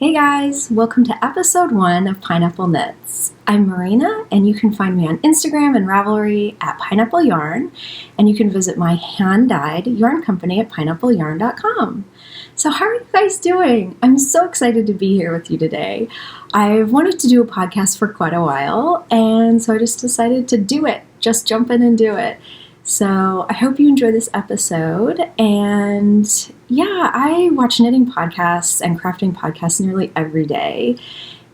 Hey guys, welcome to episode 1 of Pineapple Knits. I'm Marina, and you can find me on Instagram and Ravelry at Pineapple Yarn, and you can visit my hand-dyed yarn company at pineappleyarn.com. So how are you guys doing? I'm so excited to be here with you today. I've wanted to do a podcast for quite a while, and so I just decided to do it. Just jump in and do it. So I hope you enjoy this episode, and yeah, I watch knitting podcasts and crafting podcasts nearly every day,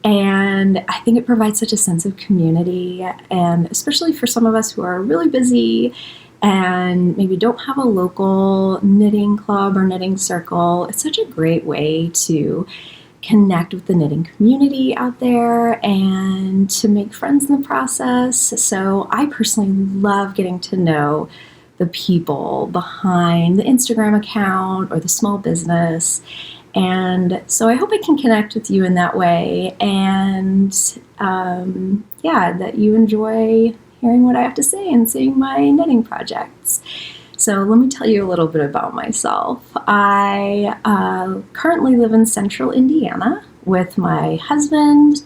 and I think it provides such a sense of community, and especially for some of us who are really busy and maybe don't have a local knitting club or knitting circle, it's such a great way to connect with the knitting community out there and to make friends in the process. So I personally love getting to know the people behind the Instagram account or the small business. And so I hope I can connect with you in that way, and that you enjoy hearing what I have to say and seeing my knitting projects. So let me tell you a little bit about myself. I currently live in central Indiana with my husband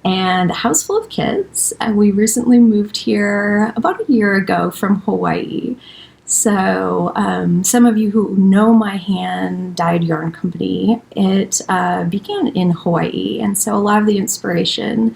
and a house full of kids. We recently moved here about a year ago from Hawaii. So some of you who know my hand-dyed yarn company, it began in Hawaii. And so a lot of the inspiration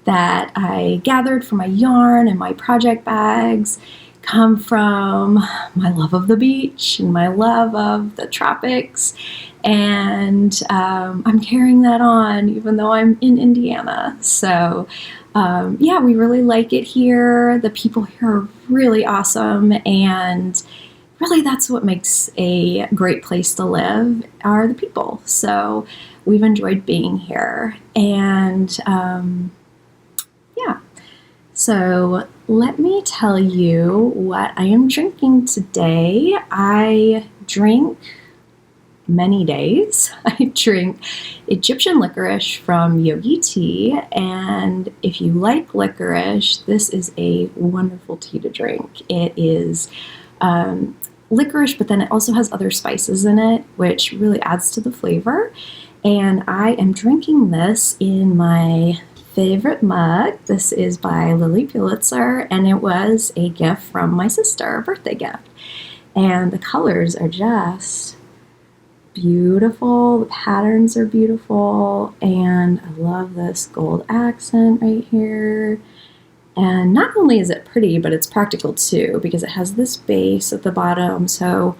that I gathered from my yarn and my project bags come from my love of the beach and my love of the tropics, and I'm carrying that on even though I'm in Indiana. So we really like it here. The people here are really awesome, and really that's what makes a great place to live, are the people. So we've enjoyed being here, and so let me tell you what I am drinking today. I drink many days. I drink Egyptian licorice from YOGI tea, and if you like licorice, this is a wonderful tea to drink. It is licorice, but then it also has other spices in it, which really adds to the flavor. And I am drinking this in my favorite mug. This is by LILLY Pulitzer, and it was a gift from my sister, a birthday gift. And the colors are just beautiful. The patterns are beautiful, and I love this gold accent right here. And not only is it pretty, but it's practical too, because it has this base at the bottom. So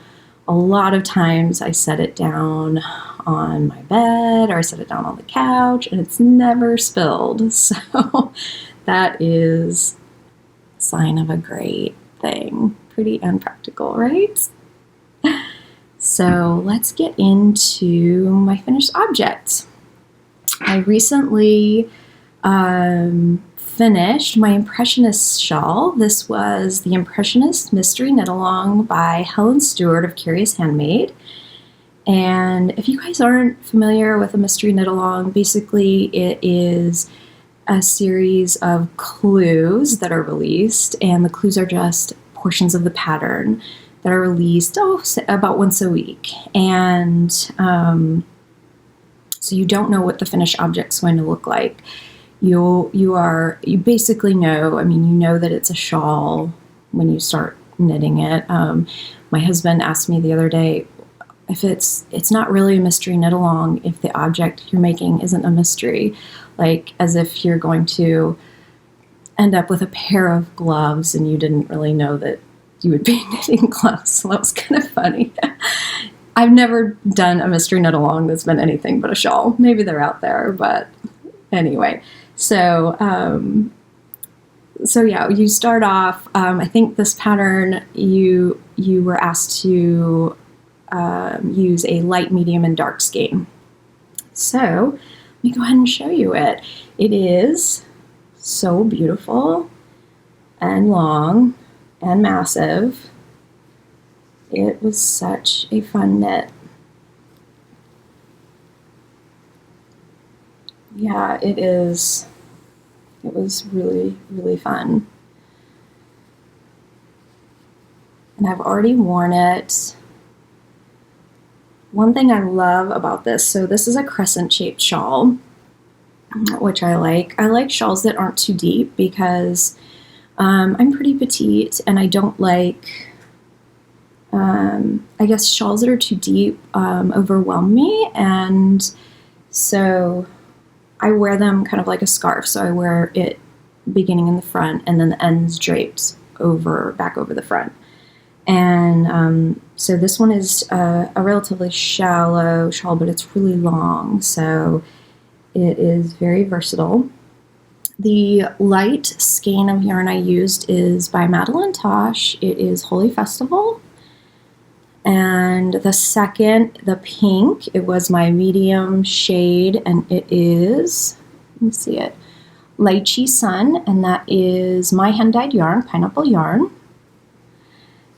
a lot of times I set it down on my bed or I set it down on the couch, and it's never spilled. So that is a sign of a great thing. Pretty unpractical, right? So let's get into my finished object. I recently finished my Impressionist shawl. This was the Impressionist Mystery Knit Along by Helen Stewart of Curious Handmade. And if you guys aren't familiar with a mystery knit along, basically it is a series of clues that are released, and the clues are just portions of the pattern that are released about once a week. And so you don't know what the finished object's going to look like. You basically know, you know that it's a shawl when you start knitting it. My husband asked me the other day, if it's not really a mystery knit along if the object you're making isn't a mystery, like as if you're going to end up with a pair of gloves and you didn't really know that you would be knitting gloves. So that was kind of funny. I've never done a mystery knit along that's been anything but a shawl. Maybe they're out there, but anyway. So you start off, I think this pattern you were asked to use a light, medium, and dark skein. So let me go ahead and show you it. It is so beautiful and long and massive. It was such a fun knit. Yeah, it is. It was really, really fun. And I've already worn it one thing I love about this, so this is a crescent shaped shawl, which I like. I like shawls that aren't too deep because I'm pretty petite and I don't like, I guess shawls that are too deep overwhelm me, and so I wear them kind of like a scarf. So I wear it beginning in the front and then the ends draped back over the front. And so this one is a relatively shallow shawl, but it's really long, so it is very versatile. The light skein of yarn I used is by Madelinetosh. It is Holy Festival. And the second, the pink, it was my medium shade, and it is, let me see it, Lychee Sun, and that is my hand-dyed yarn, pineapple yarn.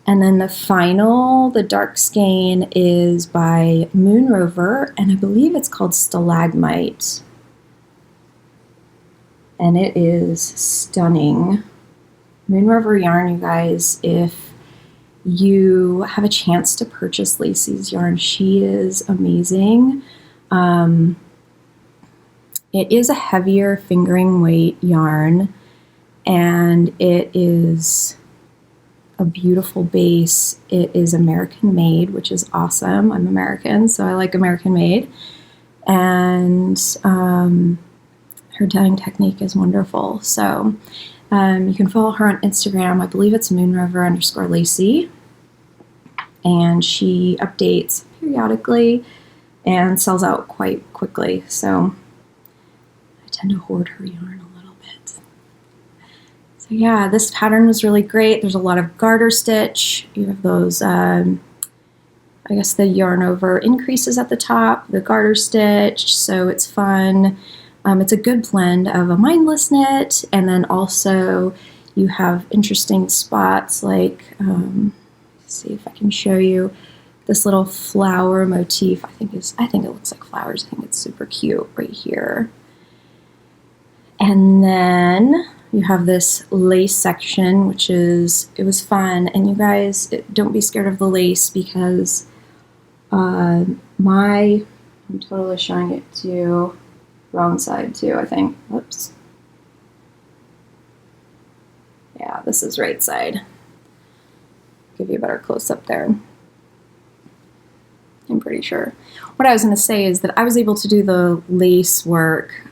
And then the final, the dark skein, is by Moonrover, and I believe it's called Stalagmite. And it is stunning. Moonrover yarn, you guys, if you have a chance to purchase Lacey's yarn, she is amazing. It is a heavier fingering weight yarn, and it is a beautiful base. It is American made, which is awesome. I'm American, so I like American made. And her dyeing technique is wonderful. So you can follow her on Instagram. I believe it's moonrover_Lacey. And she updates periodically and sells out quite quickly. So I tend to hoard her yarn a little bit. So yeah, this pattern was really great. There's a lot of garter stitch. You have those, I guess the yarn over increases at the top, the garter stitch, so it's fun. It's a good blend of a mindless knit, and then also you have interesting spots like, let's see if I can show you this little flower motif. I think it looks like flowers. I think it's super cute right here. And then you have this lace section, which it was fun. And you guys, don't be scared of the lace because I'm totally showing it to wrong side too, I think. Whoops. Yeah, this is right side. Give you a better close up there. I'm pretty sure. What I was going to say is that I was able to do the lace work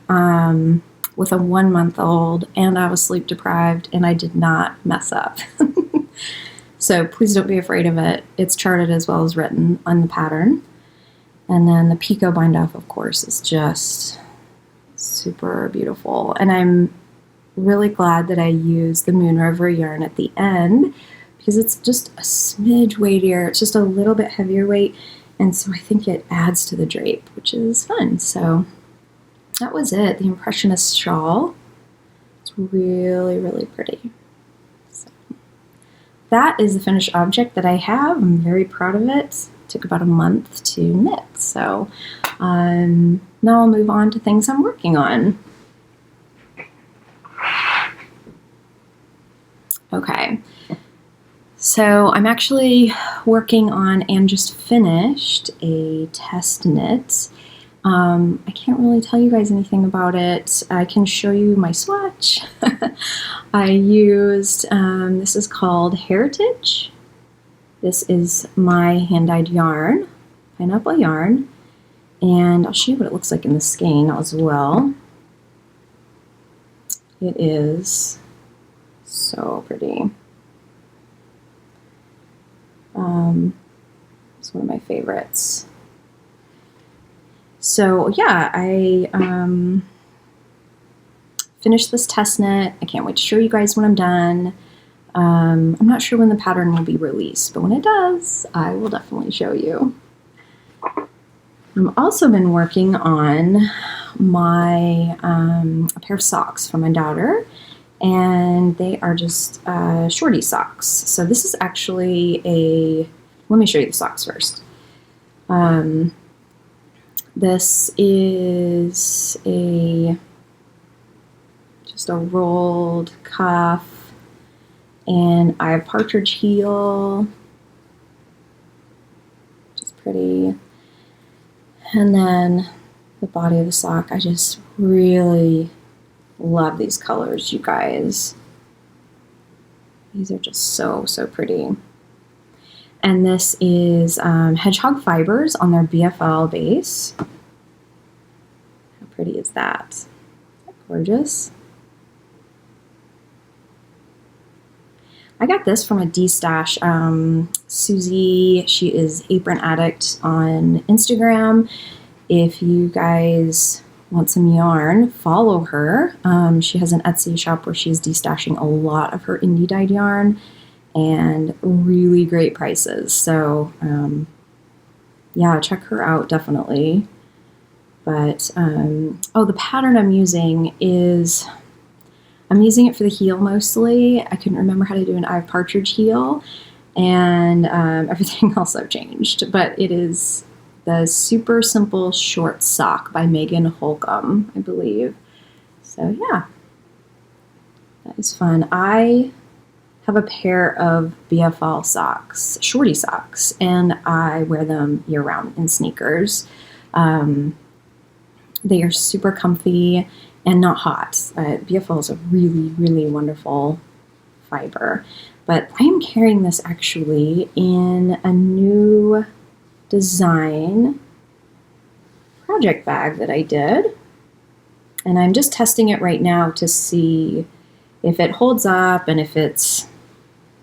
with a 1-month-old, and I was sleep deprived, and I did not mess up. So please don't be afraid of it. It's charted as well as written on the pattern. And then the picot bind off, of course, is just super beautiful. And I'm really glad that I used the Moonrover yarn at the end because it's just a smidge weightier. It's just a little bit heavier weight. And so I think it adds to the drape, which is fun. So that was it, the Impressionist shawl. It's really, really pretty. So that is the finished object that I have. I'm very proud of it. It took about a month to knit. So now I'll move on to things I'm working on. Okay. So I'm actually working on and just finished a test knit. I can't really tell you guys anything about it. I can show you my swatch. I used, this is called Heritage. This is my hand-dyed yarn, pineapple yarn, and I'll show you what it looks like in the skein as well. It is so pretty. It's one of my favorites. So yeah, I finished this test knit. I can't wait to show you guys when I'm done. I'm not sure when the pattern will be released, but when it does, I will definitely show you. I've also been working on my a pair of socks for my daughter, and they are just shorty socks. So this is actually let me show you the socks first. This is just a rolled cuff, and I have partridge heel, which is pretty. And then the body of the sock, I just really love these colors, you guys. These are just so, so pretty. And this is Hedgehog fibers on their BFL base. How pretty is that? Isn't that gorgeous? I got this from a D-Stash. Susie, she is Apron Addict on Instagram. If you guys want some yarn, follow her. She has an Etsy shop where she's de-stashing a lot of her indie dyed yarn and really great prices. So yeah, check her out definitely. But oh, the pattern I'm using is, I'm using it for the heel mostly. I couldn't remember how to do an eye partridge heel, and everything else I've changed. But it is the Super Simple Short Sock by MEGHANN HOLCOM, I believe. So yeah, that is fun. I have a pair of BFL socks, shorty socks, and I wear them year-round in sneakers. They are super comfy and not hot. BFL is a really, really wonderful fiber. But I am carrying this actually in a new design project bag that I did. And I'm just testing it right now to see if it holds up and if it's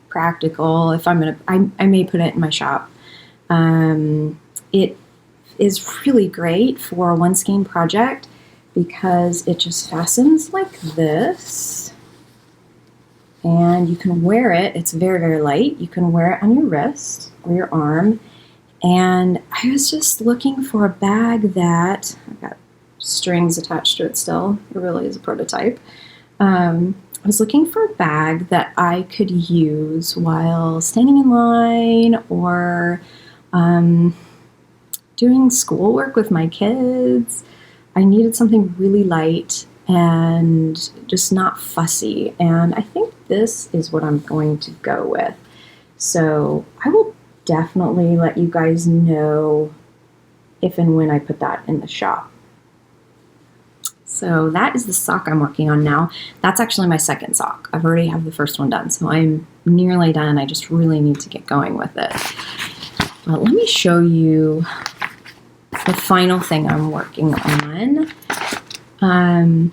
practical. If I'm gonna, I may put it in my shop. It is really great for a one skein project because it just fastens like this, and you can wear it. It's very, very light. You can wear it on your wrist or your arm. And I was just looking for a bag that, I've got strings attached to it still. It really is a prototype. I was looking for a bag that I could use while standing in line or doing schoolwork with my kids. I needed something really light and just not fussy. And I think this is what I'm going to go with. So I will definitely let you guys know if and when I put that in the shop. So that is the sock I'm working on now. That's actually my second sock. I've already have the first one done, so I'm nearly done. I just really need to get going with it. But let me show you the final thing I'm working on. I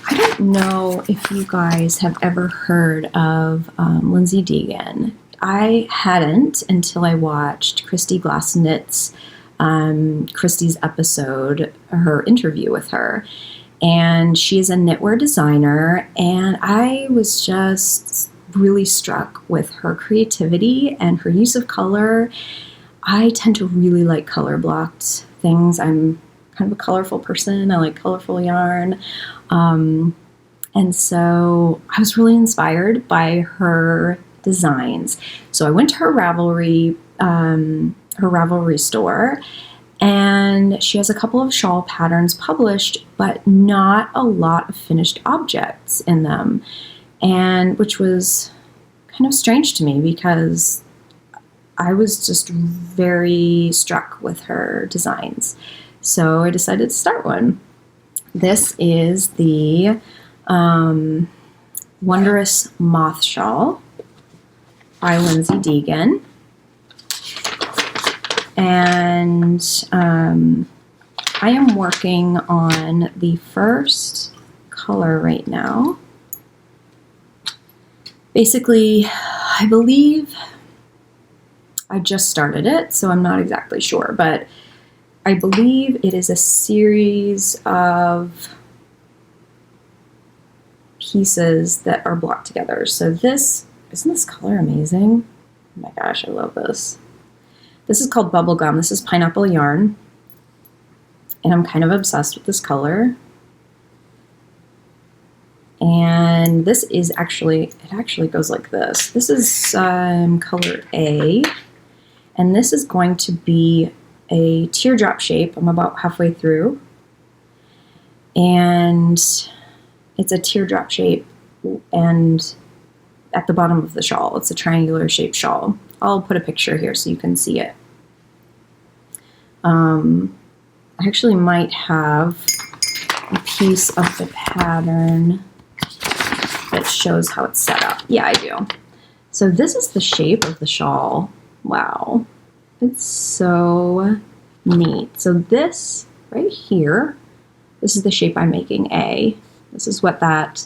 don't know if you guys have ever heard of Lindsay DEGEN. I hadn't until I watched Christy Glassnitz's Christy's episode, her interview with her. And she is a knitwear designer, and I was just really struck with her creativity and her use of color. I tend to really like color blocked things. I'm kind of a colorful person. I like colorful yarn. And so I was really inspired by her designs. So I went to her Ravelry store, and she has a couple of shawl patterns published, but not a lot of finished objects in them, and which was kind of strange to me because I was just very struck with her designs. So I decided to start one. This is the Wondrous Moth Shawl by Lindsay DEGEN. And I am working on the first color right now. Basically, I believe I just started it, so I'm not exactly sure, but I believe it is a series of pieces that are blocked together. So this, isn't this color amazing? Oh my gosh, I love this. This is called Bubblegum. This is pineapple yarn, and I'm kind of obsessed with this color. And this is actually, it actually goes like this. This is color A, and this is going to be a teardrop shape. I'm about halfway through, and it's a teardrop shape, and at the bottom of the shawl, it's a triangular shaped shawl. I'll put a picture here so you can see it. I I actually might have a piece of the pattern that shows how it's set up. Yeah, I do. So this is the shape of the shawl. Wow. It's so neat. So this right here, this is the shape I'm making, A. This is what that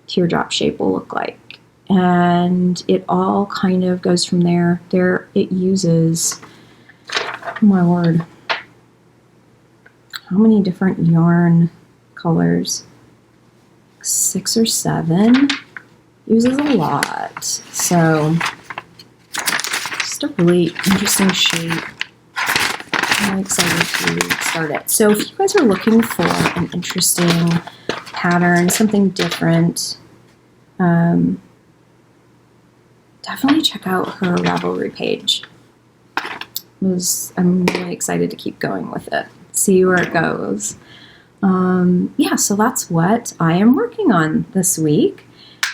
teardrop shape will look like. And it all kind of goes from there. There it uses, oh my word, how many different yarn colors? 6 or 7. Uses a lot. So just a really interesting shape. I'm excited to start it. So if you guys are looking for an interesting pattern, something different, definitely check out her Ravelry page. I'm really excited to keep going with it. See where it goes. Yeah, so that's what I am working on this week.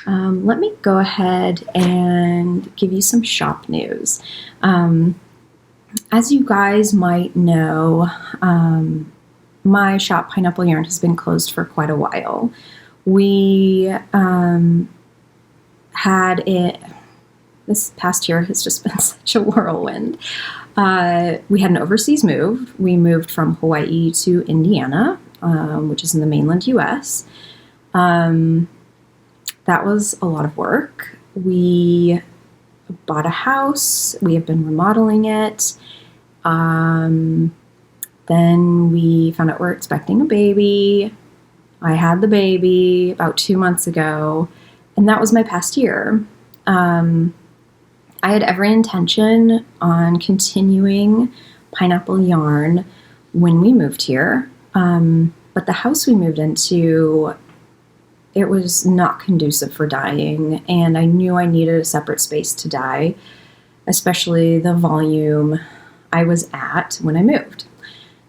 Let me go ahead and give you some shop news. As you guys might know, my shop, Pineapple Yarn, has been closed for quite a while. We had it, this past year has just been such a whirlwind. We had an overseas move. We moved from Hawaii to Indiana, which is in the mainland US. That was a lot of work. We bought a house. We have been remodeling it. Then we found out we're expecting a baby. I had the baby about 2 months ago, and that was my past year. I had every intention on continuing Pineapple Yarn when we moved here, but the house we moved into, it was not conducive for dyeing, and I knew I needed a separate space to dye, especially the volume I was at when I moved.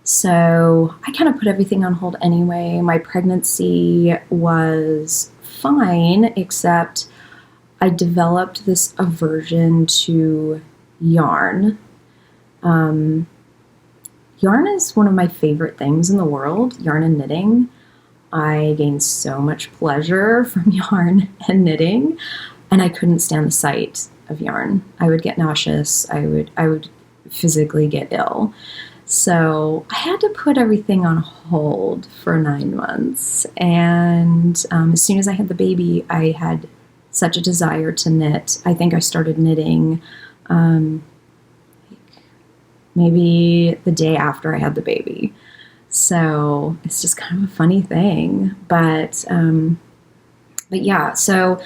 So I kind of put everything on hold anyway. My pregnancy was fine, except I developed this aversion to yarn. Yarn is one of my favorite things in the world, yarn and knitting. I gained so much pleasure from yarn and knitting, and I couldn't stand the sight of yarn. I would get nauseous. I would physically get ill. So I had to put everything on hold for 9 months. And as soon as I had the baby, I had such a desire to knit. I think I started knitting maybe the day after I had the baby. So it's just kind of a funny thing. But yeah, so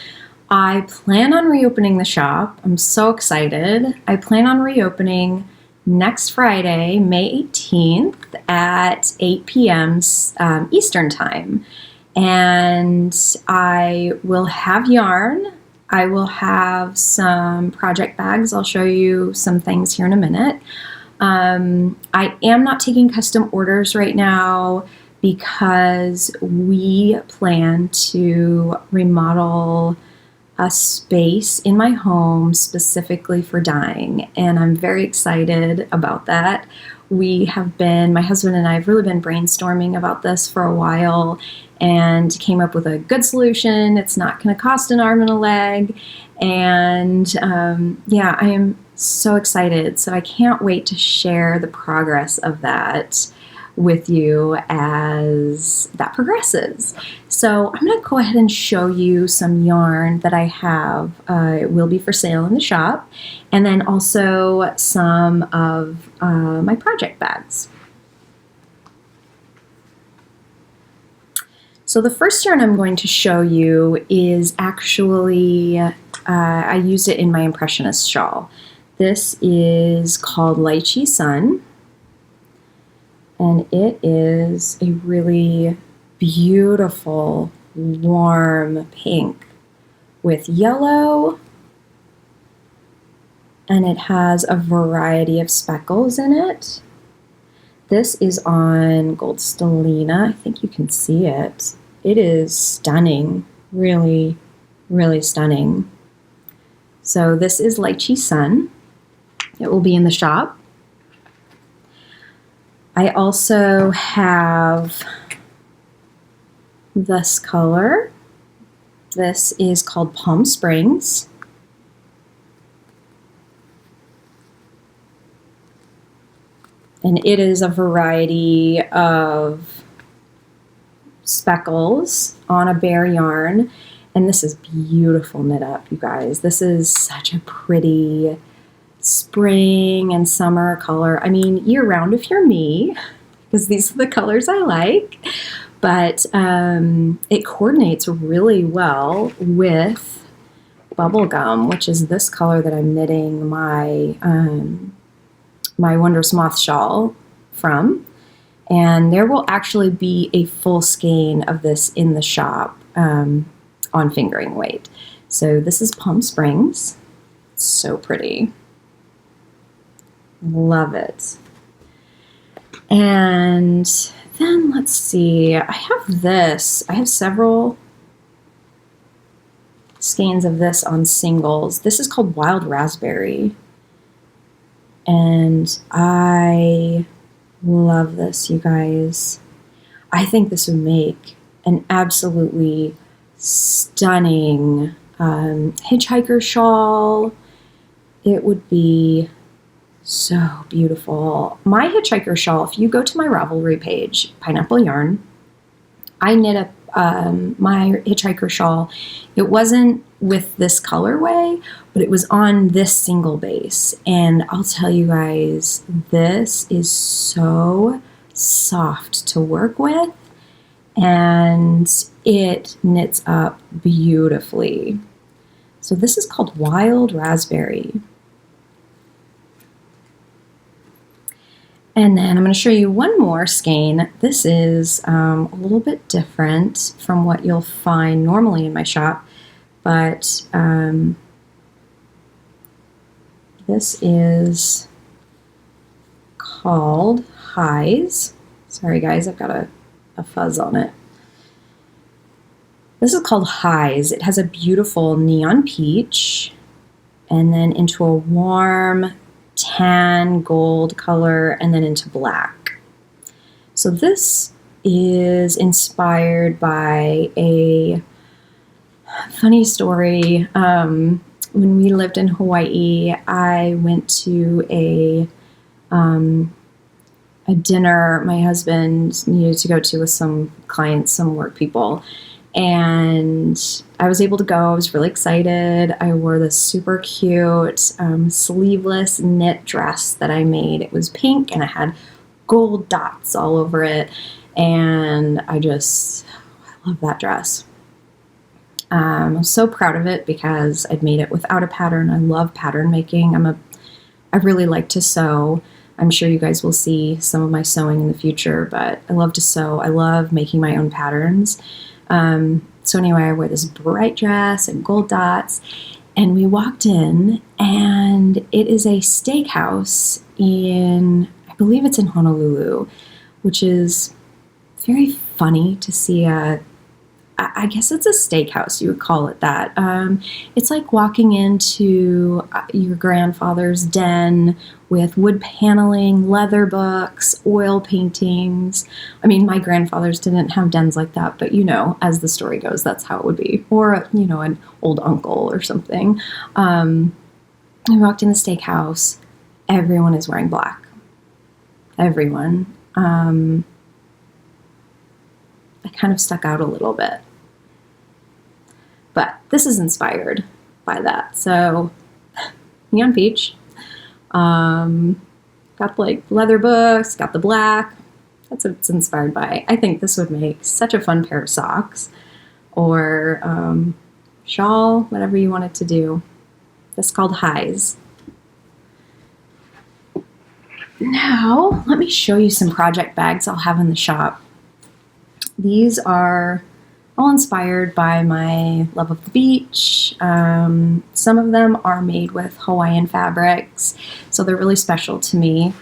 I plan on reopening the shop. I'm so excited. I plan on reopening next Friday, May 18th at 8 p.m. Eastern Time. And I will have yarn. I will have some project bags. I'll show you some things here in a minute. I am not taking custom orders right now because we plan to remodel a space in my home specifically for dyeing, and I'm very excited about that. My husband and I have really been brainstorming about this for a while and came up with a good solution. It's not going to cost an arm and a leg, and yeah, I am so excited. So I can't wait to share the progress of that with you as that progresses. So I'm going to go ahead and show you some yarn that I have. It will be for sale in the shop, and then also some of my project bags. So the first yarn I'm going to show you is actually, I used it in my Impressionist shawl. This is called Lychee Sun. And it is a really beautiful, warm pink with yellow, and it has a variety of speckles in it. This is on Gold Stellina. I think you can see it. It is stunning, really, really stunning. So this is Lychee Sun. It will be in the shop. I also have this color. This is called Palm Springs. And it is a variety of speckles on a bare yarn. And this is beautiful knit up, you guys. This is such a pretty spring and summer color. I mean, year round if you're me, because these are the colors I like. But it coordinates really well with Bubblegum, which is this color that I'm knitting my my Wondrous Moth shawl from. And there will actually be a full skein of this in the shop on fingering weight. So this is Palm Springs. It's so pretty. Love it. And then let's see, I have this. I have several skeins of this on singles. This is called Wild Raspberry. And I love this, you guys. I think this would make an absolutely stunning hitchhiker shawl. It would be so beautiful. My hitchhiker shawl, if you go to my Ravelry page, Pineapple Yarn, I knit up my hitchhiker shawl. It wasn't with this colorway, but it was on this single base. And I'll tell you guys, this is so soft to work with, and it knits up beautifully. So this is called Wild Raspberry. And then I'm going to show you one more skein. This is a little bit different from what you'll find normally in my shop, but this is called Highs. Sorry guys, I've got a fuzz on it. This is called Highs. It has a beautiful neon peach and then into a warm tan gold color and then into black. So this is inspired by a funny story. When we lived in Hawaii, I went to a dinner my husband needed to go to with some clients, some work people. And I was able to go. I was really excited. I wore this super cute sleeveless knit dress that I made. It was pink and it had gold dots all over it. And I love that dress. I'm so proud of it because I'd made it without a pattern. I love pattern making. I really like to sew. I'm sure you guys will see some of my sewing in the future, but I love to sew. I love making my own patterns. So anyway, I wear this bright dress and gold dots, and we walked in, and it is a steakhouse in, I believe it's in Honolulu, which is very funny to see I guess it's a steakhouse, you would call it that. It's like walking into your grandfather's den with wood paneling, leather books, oil paintings. I mean, my grandfathers didn't have dens like that, but you know, as the story goes, that's how it would be. Or, you know, an old uncle or something. I walked in the steakhouse. Everyone is wearing black. Everyone. I kind of stuck out a little bit. But this is inspired by that. So, neon peach. Got like leather books, got the black. That's what it's inspired by. I think this would make such a fun pair of socks or shawl, whatever you want it to do. This is called Highs. Now, let me show you some project bags I'll have in the shop. These are all inspired by my love of the beach. Some of them are made with Hawaiian fabrics, so they're really special to me.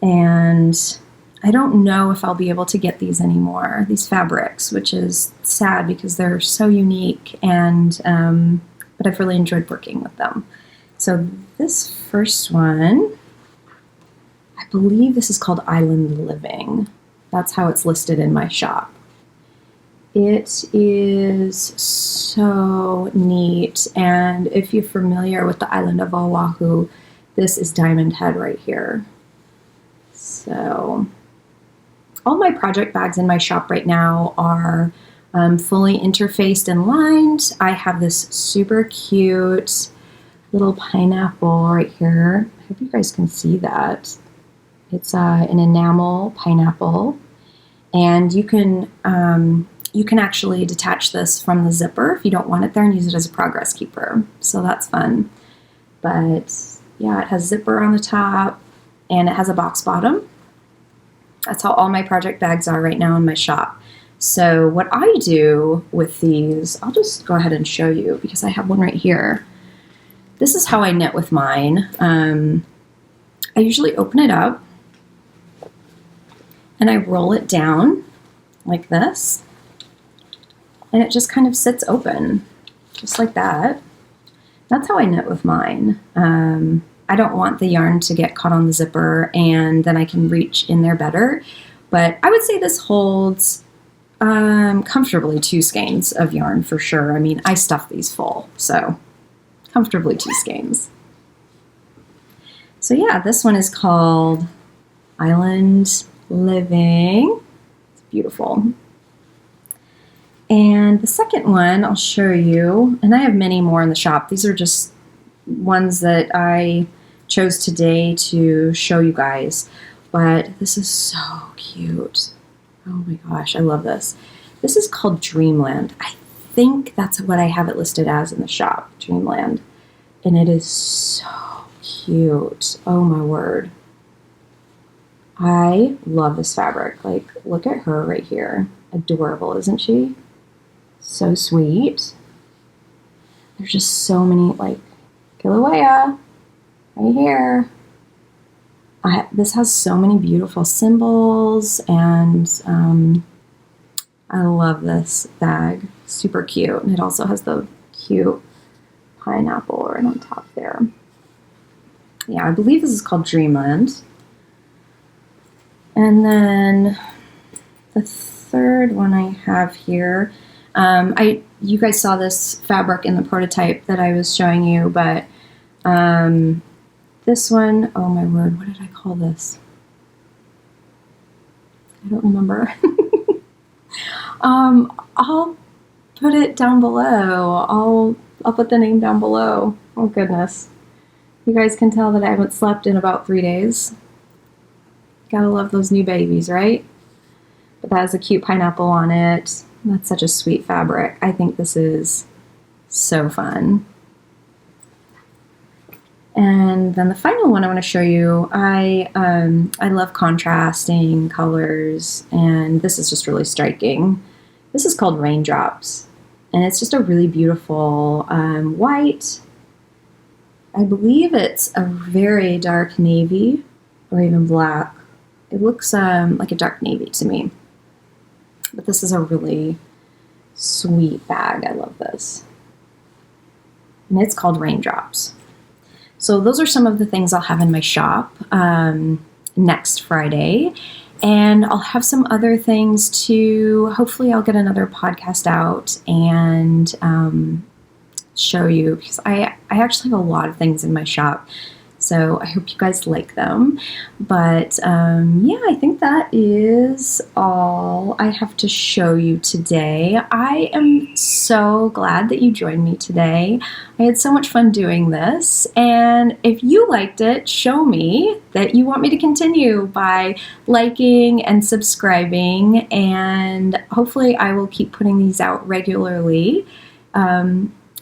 And I don't know if I'll be able to get these anymore, these fabrics, which is sad because they're so unique, and but I've really enjoyed working with them. So this first one, I believe this is called Island Living. That's how it's listed in my shop. It is so neat, and if you're familiar with the island of Oahu, this is Diamond Head right here. So all my project bags in my shop right now are fully interfaced and lined. I have this super cute little pineapple right here. I hope you guys can see that. It's an enamel pineapple, and you can actually detach this from the zipper if you don't want it there and use it as a progress keeper. So that's fun. But yeah, it has zipper on the top and it has a box bottom. That's how all my project bags are right now in my shop. So what I do with these, I'll just go ahead and show you because I have one right here. This is how I knit with mine. I usually open it up and I roll it down like this. And it just kind of sits open, just like that. That's how I knit with mine. I don't want the yarn to get caught on the zipper, and then I can reach in there better. But I would say this holds comfortably 2 skeins of yarn for sure. I mean, I stuff these full, so comfortably 2 skeins. So yeah, this one is called Island Living. It's beautiful. And the second one I'll show you, and I have many more in the shop. These are just ones that I chose today to show you guys. But this is so cute. Oh my gosh, I love this. This is called Dreamland. I think that's what I have it listed as in the shop, Dreamland. And it is so cute. Oh my word. I love this fabric. Like, look at her right here. Adorable, isn't she? So sweet. There's just so many, like, Kilauea, right here. This has so many beautiful symbols, and I love this bag. Super cute. And it also has the cute pineapple right on top there. Yeah, I believe this is called Dreamland. And then the third one I have here, you guys saw this fabric in the prototype that I was showing you, but this one, oh my word, what did I call this? I don't remember. I'll put it down below. I'll put the name down below. Oh goodness. You guys can tell that I haven't slept in about 3 days. Gotta love those new babies, right? But that has a cute pineapple on it. That's such a sweet fabric. I think this is so fun. And then the final one I want to show you, I love contrasting colors, and this is just really striking. This is called Raindrops, and it's just a really beautiful white. I believe it's a very dark navy or even black. It looks like a dark navy to me. But this is a really sweet bag. I love this. And it's called Raindrops. So those are some of the things I'll have in my shop next Friday. And I'll have some other things too. Hopefully I'll get another podcast out and show you, because I actually have a lot of things in my shop. So I hope you guys like them. But yeah, I think that is all I have to show you today. I am so glad that you joined me today. I had so much fun doing this. And if you liked it, show me that you want me to continue by liking and subscribing. And hopefully I will keep putting these out regularly.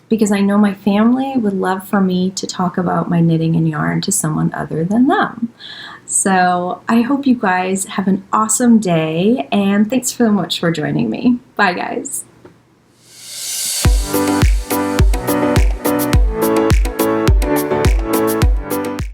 Because I know my family would love for me to talk about my knitting and yarn to someone other than them. So I hope you guys have an awesome day, and thanks so much for joining me. Bye, guys.